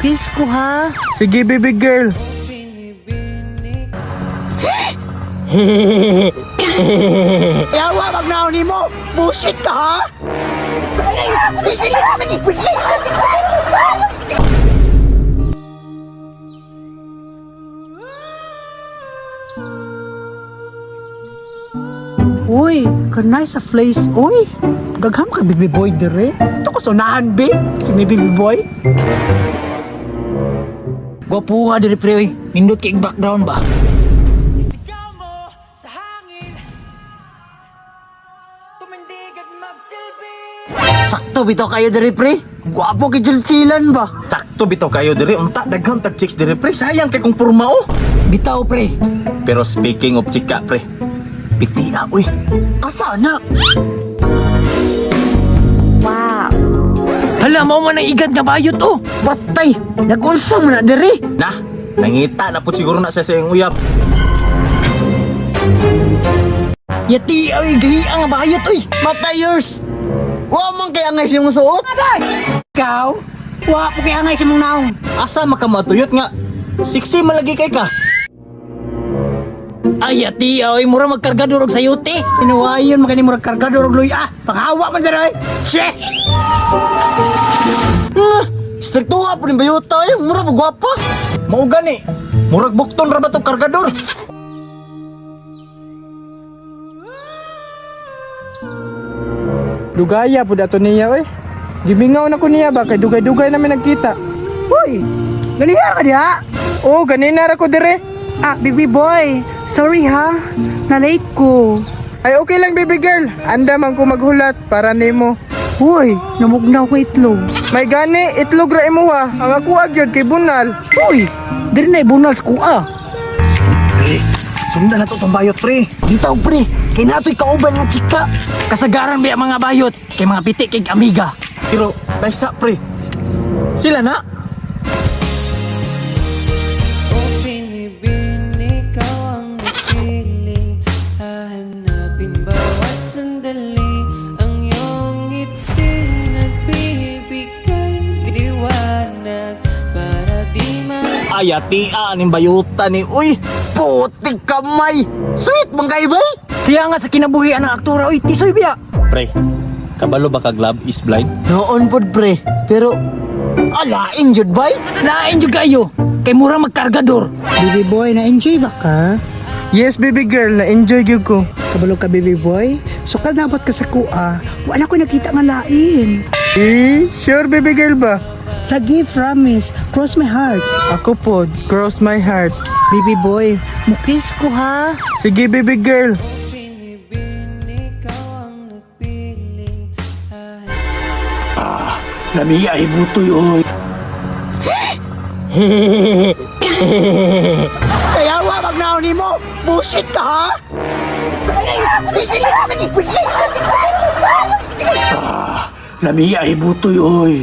Kiss ko ha. Sige, baby girl. Yawa, wag na ni mo. Bullshit ka ha. Uy, kanay sa place, uy. Dagham ka, baby boy, dire. Ito ko sunahan, be. Si may baby boy. Gwapuha diri pre oy. Nindot kay background ba? Isigaw mo sa hangin, tumindig at magsilbi. Sakto bitaw kayo, dire, pre. Gwapo kay Chilchilan ba? Sakto bitaw kayo dire. Unta, daghang tag chicks dire, pre. Sayang kay kung purma, oh. Bitaw pre. Pero speaking of chika, pre. Pitia, uy. Asa na? Hala mo man ang igad nga bayot oh. Patay, nag-ulsa mo na, dire. Na, nangita na po siguro na sa iyong uyab. Yati ay gahi ang bayot oy. Matayers. Wa man kaya ngay siyang suot. Ikaw, wa po kaya ngay sa mong naong. Asa makamatuyot nga. Siksi malagi kay ka. Ay yati ay mura magkargador og sayote. Inawayon magani mo kargador og luya. Panghawa man dire. Shit. Strikto nga po rin bayo tayo. Mura pa gwapa. Mao gani. Murag bukton ra ba tong kargador? Dugaya po dato niya, oy. Gimingaw na ko niya ba, kay dugay-dugay namin nagkita. Uy, ganiya ka diha. Oh, ganina ra ko dire. Ah, baby boy. Sorry ha. Na-late ko. Ay, okay lang, baby girl. Anda man ko maghulat para nimo. Uy, namugnaw ko itlog. May gani, itlog ra imo ha. Ang ako agyod kay bunal. Uy, diri na ibunal sa kuha. Sundan na to tong bayot, pre. Bitaw pre, kay nato'y kauban nga chika. Kasagaran biya mga bayot kay mga pitik kay amiga. Pero, taysa, pre. Sila na. O pinibin, ikaw ang napiling, hahanapin bawat sandali. Ang iyong ngiti nagbibigay liwanag para di Ay, atia ning bayutan ni. Uy, Putik kamay. Sweet bang kaibay? Siya nga sa kinabuhi ang aktora oy tisoy biya. pre. Kabalo ba kag Love is Blind? Noon pod pre, pero alain jud bay. Lain jud kayo. Kay mura magkargador. Baby boy, na-enjoy ba ka? Yes, baby girl, na-enjoy gyud ko. Kabalo ka baby boy? So dapat ka sa kuha. Wala ko nakita nga lain. Eh, sure, baby girl ba? Lagi promise, cross my heart. Ako pod, cross my heart. Baby boy, mukis ko ha. Sige, baby girl. pinibin, ikaw ang napiling, Namiya ibutoy, oy. Kaya wag na ni mo. Bullshit ka ha. Namiya ibutoy, oy.